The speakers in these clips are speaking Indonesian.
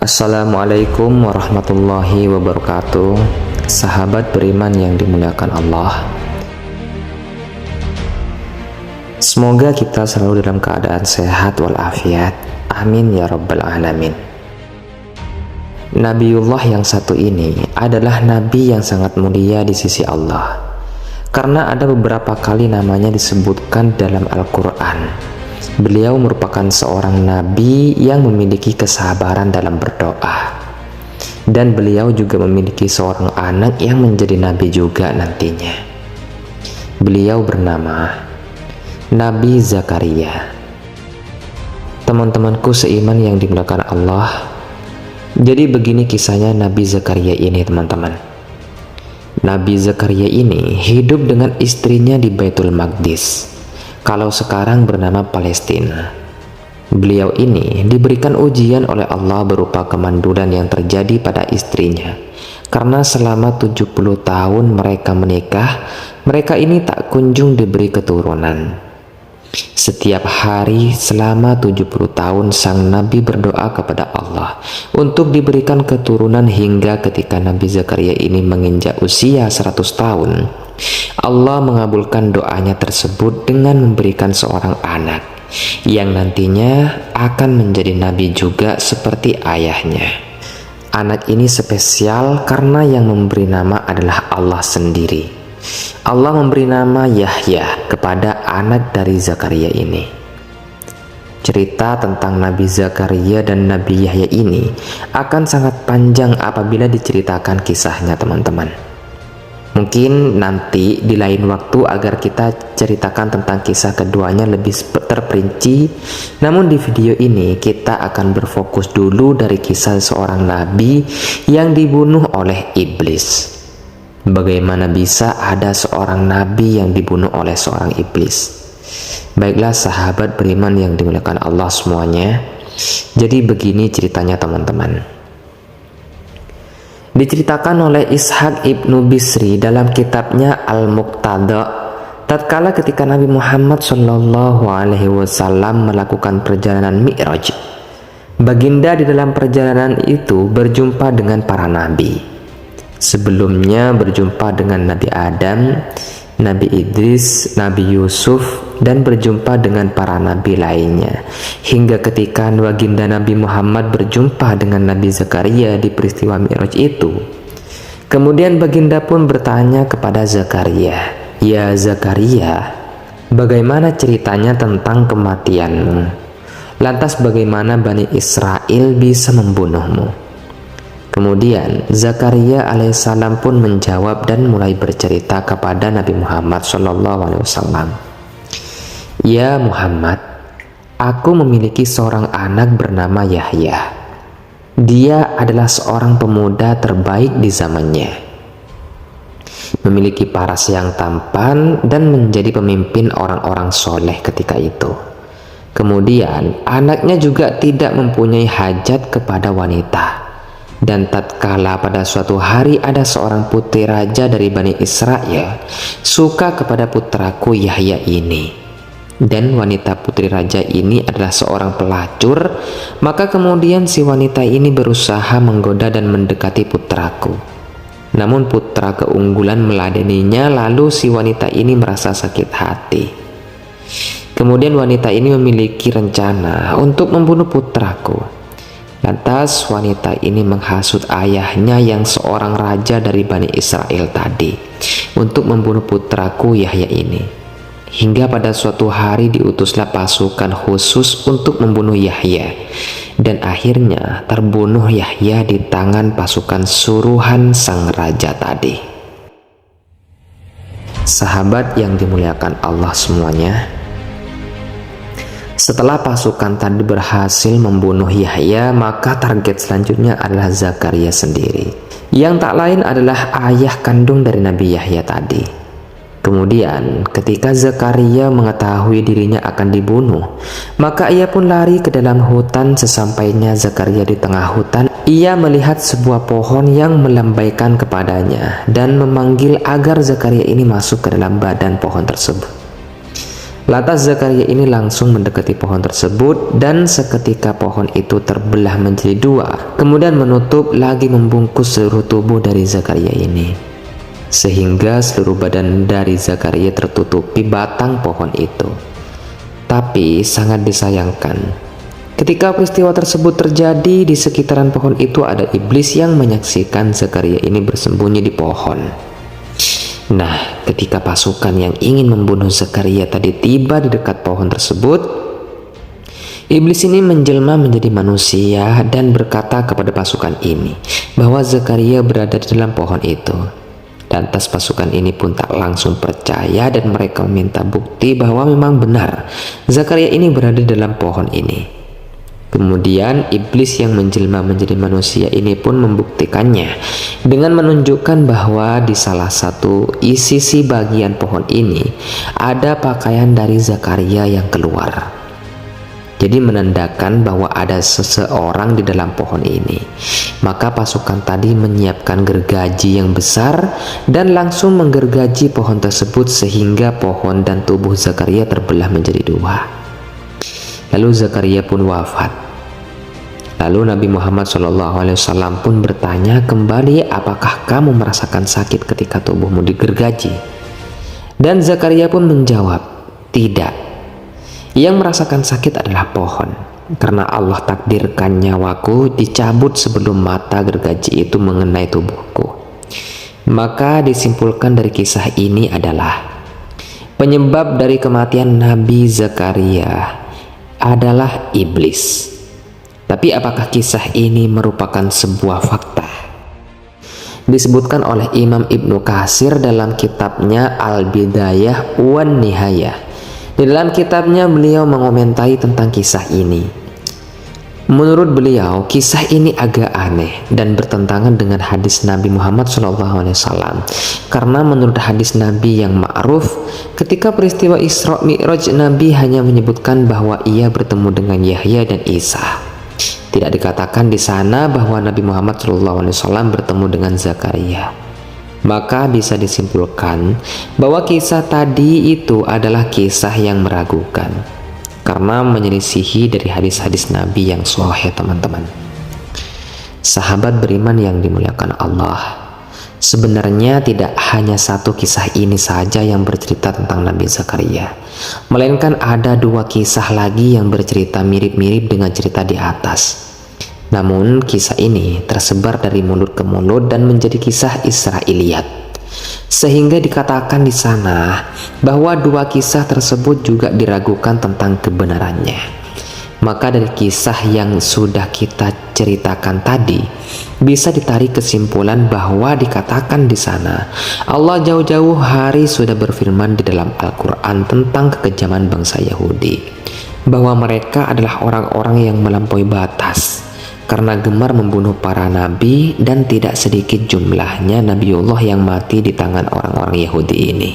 Assalamualaikum warahmatullahi wabarakatuh. Sahabat beriman yang dimuliakan Allah, semoga kita selalu dalam keadaan sehat walafiat. Amin ya rabbal alamin. Nabiullah yang satu ini adalah nabi yang sangat mulia di sisi Allah, karena ada beberapa kali namanya disebutkan dalam Al-Quran. Beliau merupakan seorang nabi yang memiliki kesabaran dalam berdoa, dan beliau juga memiliki seorang anak yang menjadi nabi juga nantinya. Beliau bernama Nabi Zakaria. Teman-temanku seiman yang dimuliakan Allah, jadi begini kisahnya Nabi Zakaria ini, teman-teman. Nabi Zakaria ini hidup dengan istrinya di Baitul Maqdis, kalau sekarang bernama Palestina. Beliau ini diberikan ujian oleh Allah berupa kemandulan yang terjadi pada istrinya, karena selama 70 tahun mereka menikah, mereka ini tak kunjung diberi keturunan. Setiap hari selama 70 tahun sang Nabi berdoa kepada Allah untuk diberikan keturunan, hingga ketika Nabi Zakaria ini menginjak usia 100 tahun, Allah mengabulkan doanya tersebut dengan memberikan seorang anak yang nantinya akan menjadi nabi juga seperti ayahnya. Anak ini spesial karena yang memberi nama adalah Allah sendiri. Allah memberi nama Yahya kepada anak dari Zakaria ini. Cerita tentang Nabi Zakaria dan Nabi Yahya ini akan sangat panjang apabila diceritakan kisahnya, teman-teman. Mungkin nanti di lain waktu agar kita ceritakan tentang kisah keduanya lebih terperinci. Namun di video ini kita akan berfokus dulu dari kisah seorang nabi yang dibunuh oleh iblis. Bagaimana bisa ada seorang nabi yang dibunuh oleh seorang iblis? Baiklah sahabat beriman yang dimuliakan Allah semuanya. Jadi begini ceritanya, teman-teman. Diceritakan oleh Ishaq ibnu Bisri dalam kitabnya Al-Muqtada, tatkala ketika Nabi Muhammad SAW melakukan perjalanan Mi'raj, baginda di dalam perjalanan itu berjumpa dengan para nabi. Sebelumnya berjumpa dengan Nabi Adam, Nabi Idris, Nabi Yusuf, dan berjumpa dengan para nabi lainnya, hingga ketika baginda Nabi Muhammad berjumpa dengan Nabi Zakaria di peristiwa Mi'raj itu. Kemudian baginda pun bertanya kepada Zakaria, "Ya Zakaria, bagaimana ceritanya tentang kematianmu? Lantas bagaimana Bani Israel bisa membunuhmu?" Kemudian Zakaria alaihissalam pun menjawab dan mulai bercerita kepada Nabi Muhammad SAW. "Ya Muhammad, aku memiliki seorang anak bernama Yahya. Dia adalah seorang pemuda terbaik di zamannya, memiliki paras yang tampan dan menjadi pemimpin orang-orang soleh ketika itu. Kemudian anaknya juga tidak mempunyai hajat kepada wanita. Dan tatkala pada suatu hari ada seorang putri raja dari Bani Israel suka kepada putraku Yahya ini, dan wanita putri raja ini adalah seorang pelacur, maka kemudian si wanita ini berusaha menggoda dan mendekati putraku. Namun putra keunggulan meladeninya, lalu si wanita ini merasa sakit hati. Kemudian wanita ini memiliki rencana untuk membunuh putraku. Lantas wanita ini menghasut ayahnya yang seorang raja dari Bani Israel tadi untuk membunuh putraku Yahya ini. Hingga pada suatu hari diutuslah pasukan khusus untuk membunuh Yahya, dan akhirnya terbunuh Yahya di tangan pasukan suruhan sang raja tadi. Sahabat yang dimuliakan Allah semuanya, setelah pasukan tadi berhasil membunuh Yahya, maka target selanjutnya adalah Zakaria sendiri, yang tak lain adalah ayah kandung dari Nabi Yahya tadi. Kemudian ketika Zakaria mengetahui dirinya akan dibunuh, maka ia pun lari ke dalam hutan. Sesampainya Zakaria di tengah hutan, ia melihat sebuah pohon yang melambaikan kepadanya dan memanggil agar Zakaria ini masuk ke dalam badan pohon tersebut. Lantas Zakaria ini langsung mendekati pohon tersebut dan seketika pohon itu terbelah menjadi dua, kemudian menutup lagi membungkus seluruh tubuh dari Zakaria ini, sehingga seluruh badan dari Zakaria tertutupi batang pohon itu. Tapi sangat disayangkan, ketika peristiwa tersebut terjadi, di sekitaran pohon itu ada iblis yang menyaksikan Zakaria ini bersembunyi di pohon. Nah, ketika pasukan yang ingin membunuh Zakaria tadi tiba di dekat pohon tersebut, iblis ini menjelma menjadi manusia dan berkata kepada pasukan ini bahwa Zakaria berada di dalam pohon itu. Lantas pasukan ini pun tak langsung percaya dan mereka meminta bukti bahwa memang benar Zakaria ini berada di dalam pohon ini. Kemudian iblis yang menjelma menjadi manusia ini pun membuktikannya dengan menunjukkan bahwa di salah satu sisi bagian pohon ini ada pakaian dari Zakaria yang keluar. Jadi menandakan bahwa ada seseorang di dalam pohon ini. Maka pasukan tadi menyiapkan gergaji yang besar dan langsung menggergaji pohon tersebut sehingga pohon dan tubuh Zakaria terbelah menjadi dua. Lalu Zakaria pun wafat. Lalu Nabi Muhammad SAW pun bertanya kembali, apakah kamu merasakan sakit ketika tubuhmu digergaji? Dan Zakaria pun menjawab, tidak. Yang merasakan sakit adalah pohon, karena Allah takdirkan nyawaku dicabut sebelum mata gergaji itu mengenai tubuhku. Maka disimpulkan dari kisah ini adalah penyebab dari kematian Nabi Zakaria adalah iblis. Tapi apakah kisah ini merupakan sebuah fakta? Disebutkan oleh Imam Ibnu Katsir dalam kitabnya Al-Bidayah wan Nihayah. Di dalam kitabnya beliau mengomentari tentang kisah ini. Menurut beliau, kisah ini agak aneh dan bertentangan dengan hadis Nabi Muhammad SAW. Karena menurut hadis Nabi yang ma'ruf, ketika peristiwa Isra Mi'raj, Nabi hanya menyebutkan bahwa ia bertemu dengan Yahya dan Isa. Tidak dikatakan di sana bahwa Nabi Muhammad SAW bertemu dengan Zakaria. Maka bisa disimpulkan bahwa kisah tadi itu adalah kisah yang meragukan karena menyelisihi dari hadis-hadis Nabi yang sahih, teman-teman. Sahabat beriman yang dimuliakan Allah, sebenarnya tidak hanya satu kisah ini saja yang bercerita tentang Nabi Zakaria, melainkan ada dua kisah lagi yang bercerita mirip-mirip dengan cerita di atas. Namun kisah ini tersebar dari mulut ke mulut dan menjadi kisah Israiliyat, sehingga dikatakan di sana bahwa dua kisah tersebut juga diragukan tentang kebenarannya. Maka dari kisah yang sudah kita ceritakan tadi bisa ditarik kesimpulan bahwa dikatakan di sana Allah jauh-jauh hari sudah berfirman di dalam Al-Quran tentang kekejaman bangsa Yahudi, bahwa mereka adalah orang-orang yang melampaui batas karena gemar membunuh para nabi, dan tidak sedikit jumlahnya Nabiullah yang mati di tangan orang-orang Yahudi ini.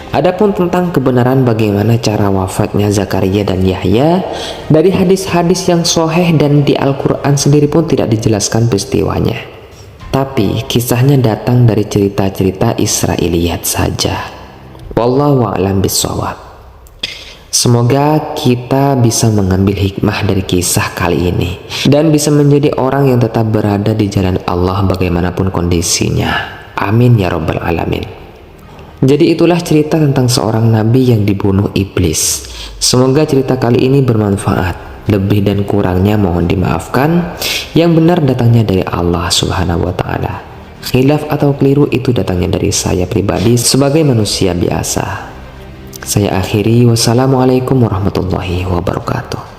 Adapun tentang kebenaran bagaimana cara wafatnya Zakaria dan Yahya, dari hadis-hadis yang sahih dan di Al-Quran sendiri pun tidak dijelaskan peristiwanya. Tapi kisahnya datang dari cerita-cerita Israiliyat saja. Wallahu a'lam bishawab. Semoga kita bisa mengambil hikmah dari kisah kali ini dan bisa menjadi orang yang tetap berada di jalan Allah bagaimanapun kondisinya. Amin ya rabbal alamin. Jadi itulah cerita tentang seorang nabi yang dibunuh iblis. Semoga cerita kali ini bermanfaat. Lebih dan kurangnya mohon dimaafkan. Yang benar datangnya dari Allah Subhanahu wa taala. Khilaf atau keliru itu datangnya dari saya pribadi sebagai manusia biasa. Saya akhiri, wassalamualaikum warahmatullahi wabarakatuh.